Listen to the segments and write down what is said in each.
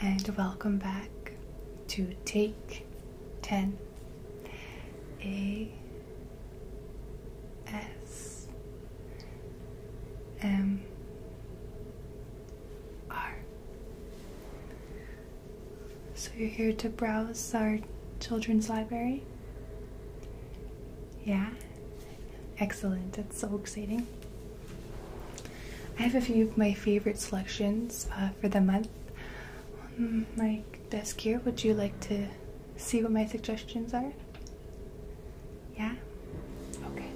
and welcome back to Take 10 ASMR. So you're here to browse our children's library? Yeah? Excellent, that's so exciting. I have a few of my favorite selections for the month on my desk here. Would you like to see what my suggestions are? Yeah? Okay.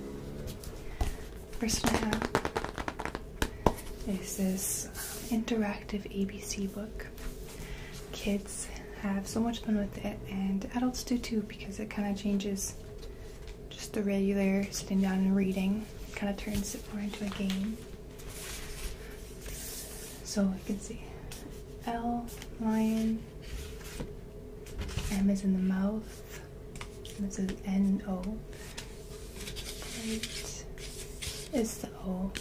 First one I have is this interactive ABC book. Kids have so much fun with it, and adults do too, because it kind of changes just the regular sitting down and reading. It kind of turns it more into a game. So you can see L, lion, M is in the mouth, and it says N-O. Right is the O.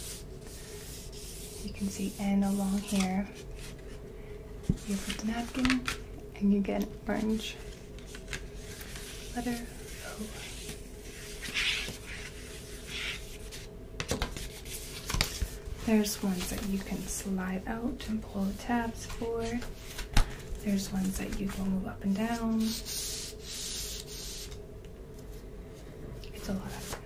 You can see N along here. You put the napkin and you get an orange letter O. There's ones that you can slide out and pull the tabs for. There's ones that you can move up and down. It's a lot of fun.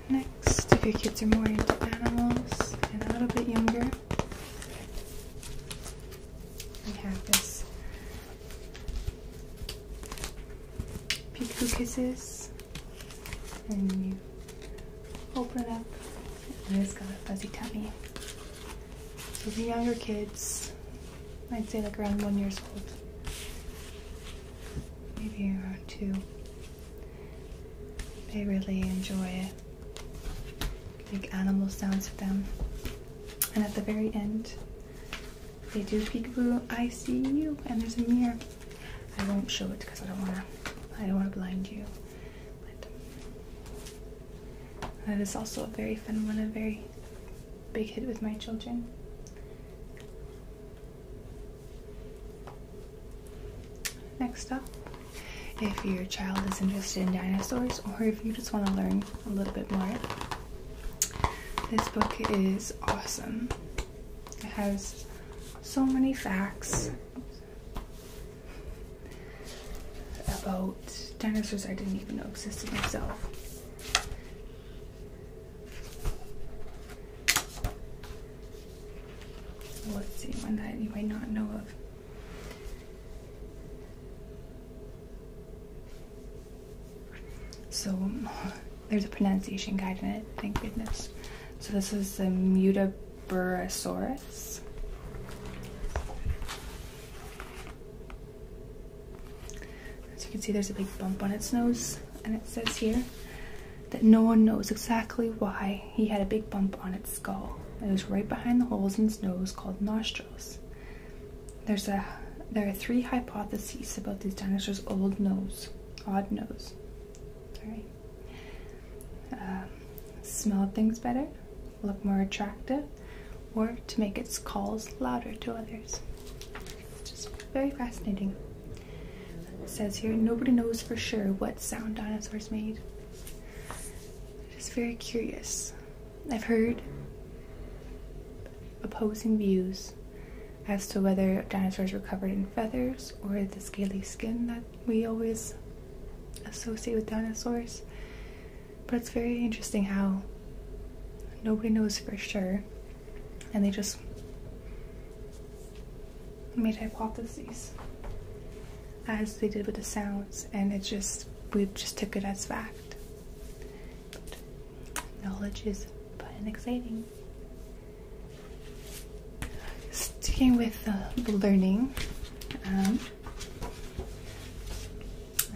Next, if your kids are more into animals and a little bit younger, we have this Peekaboo Kisses, and you open it up and it's got a fuzzy tummy. So the younger kids, I'd say like around 1 year old, maybe around 2, they really enjoy it. Make animal sounds with them. And at the very end, they do Peekaboo, I see you, and there's a mirror. I won't show it because I don't want to blind you. But that is also a very fun one, a very big hit with my children. Next up, if your child is interested in dinosaurs, or if you just want to learn a little bit more, this book is awesome. It has so many facts about dinosaurs I didn't even know existed myself. Let's see, one that you might not know of. So there's a pronunciation guide in it, thank goodness. So this is the Mutaburosaurus. As you can see, there's a big bump on its nose, and it says here that no one knows exactly why he had a big bump on its skull. It was right behind the holes in its nose called nostrils. There are 3 hypotheses about these dinosaurs' odd nose. Sorry. Smell things better, look more attractive, or to make its calls louder to others. It's just very fascinating. It says here, nobody knows for sure what sound dinosaurs made. I'm just very curious. I've heard opposing views as to whether dinosaurs were covered in feathers or the scaly skin that we always associate with dinosaurs. But it's very interesting how nobody knows for sure, and they just made hypotheses as they did with the sounds, and we just took it as fact. But knowledge is fun and exciting. Sticking with the learning, I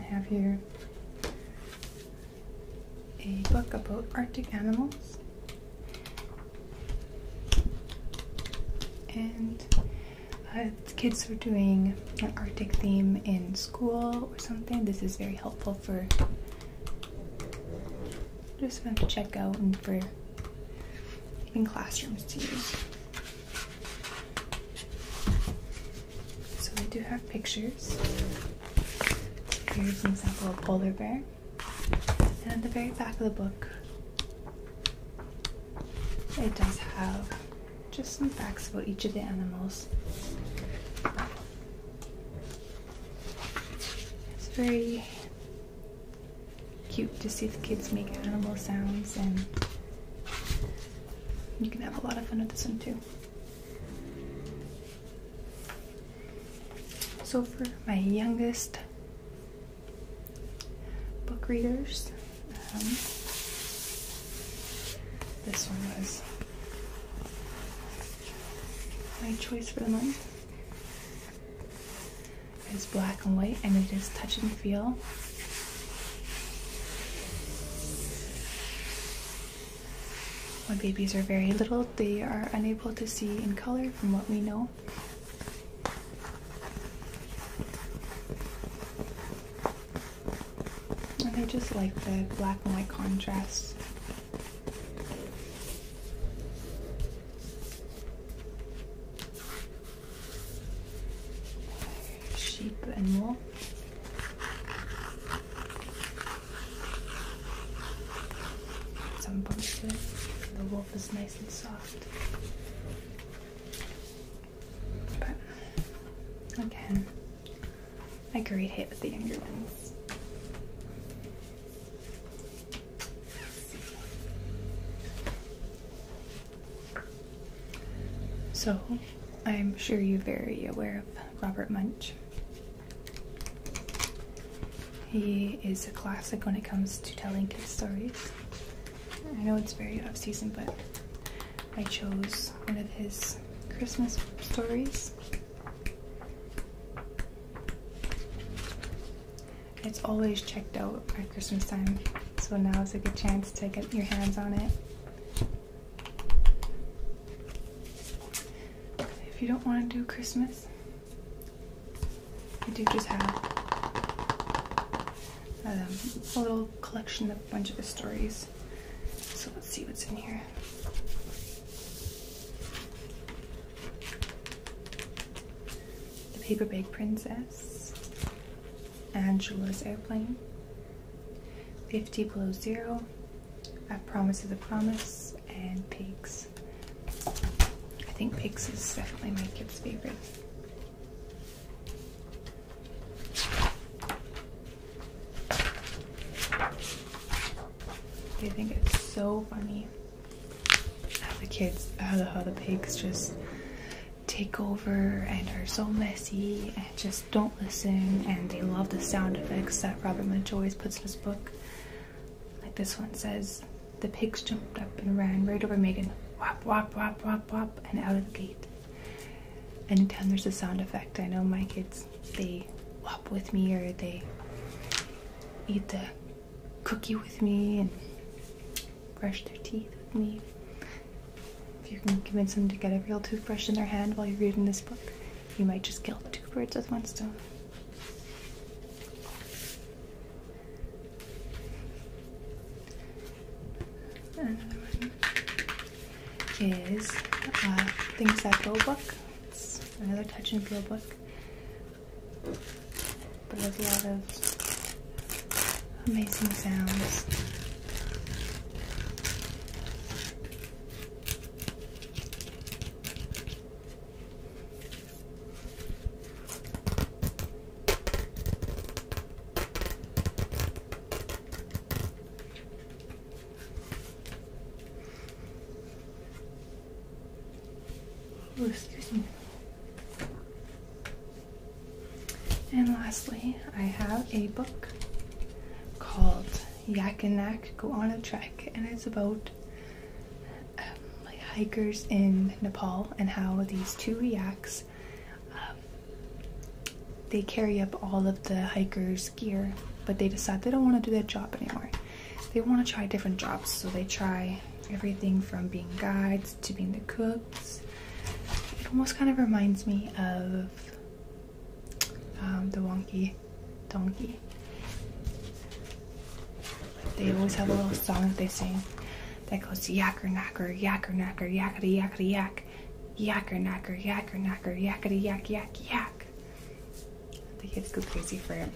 have here a book about Arctic animals, and kids are doing an Arctic theme in school or something. This is very helpful for just fun to check out and for in classrooms to use. So we do have pictures. Here's an example of a polar bear. And at the very back of the book, it does have just some facts about each of the animals. It's very cute to see the kids make animal sounds, and you can have a lot of fun with this one too. So for my youngest book readers, this one was my choice for the month. It's black and white, and it is touch and feel. When babies are very little, they are unable to see in color from what we know. And they just like the black and white contrast. Sheep and wolf. Some bumps to it. The wolf is nice and soft. But again, a great hit with the younger ones. So, I'm sure you're very aware of Robert Munsch. He is a classic when it comes to telling kids stories. I know it's very off season, but I chose one of his Christmas stories. It's always checked out at Christmas time, so now is a good chance to get your hands on it. If you don't want to do Christmas, I do just have a little collection of a bunch of his stories. So let's see what's in here. The Paper Bag Princess, Angela's Airplane, 50 Below Zero, A Promise is a Promise, and Pigs. I think Pigs is definitely my kid's favorite. I think it's so funny how the pigs just take over and are so messy and just don't listen, and they love the sound effects that Robert Munsch always puts in his book. Like this one says, the pigs jumped up and ran right over Megan, whop, whop, whop, whop, whop, and out of the gate. Anytime there's a sound effect, I know my kids, they whop with me, or they eat the cookie with me and brush their teeth with me. If you can convince them to get a real toothbrush in their hand while you're reading this book, you might just kill two birds with one stone. Another one is Things That Go book. It's another touch and feel book, but there's a lot of amazing sounds. Oh, excuse me. And lastly, I have a book called Yak and Neck, Go on a Trek, and it's about like hikers in Nepal and how these two yaks they carry up all of the hikers' gear, but they decide they don't want to do that job anymore. They want to try different jobs, so they try everything from being guides to being the cooks. It almost kind of reminds me of the Wonky Donkey. they always have a little song that they sing that goes yacker knacker, yacker knacker, yakety yakety yak, yacker knacker, yakety yak yak yak. The kids go crazy for it.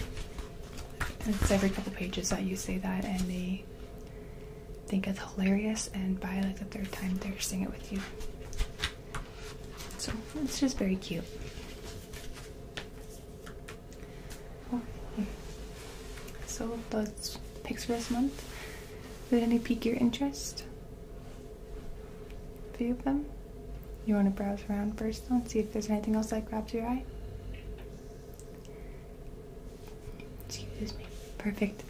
And it's every couple pages that you say that, and they think it's hilarious, and by like the third time they're singing it with you. So it's just very cute. So those picks for this month, did any pique your interest? A few of them? You want to browse around first though and see if there's anything else that grabs your eye? Excuse me. Perfect.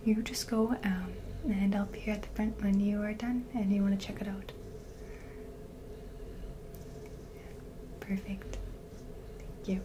You just go and I'll be here at the front when you are done and you want to check it out. Perfect. Thank you.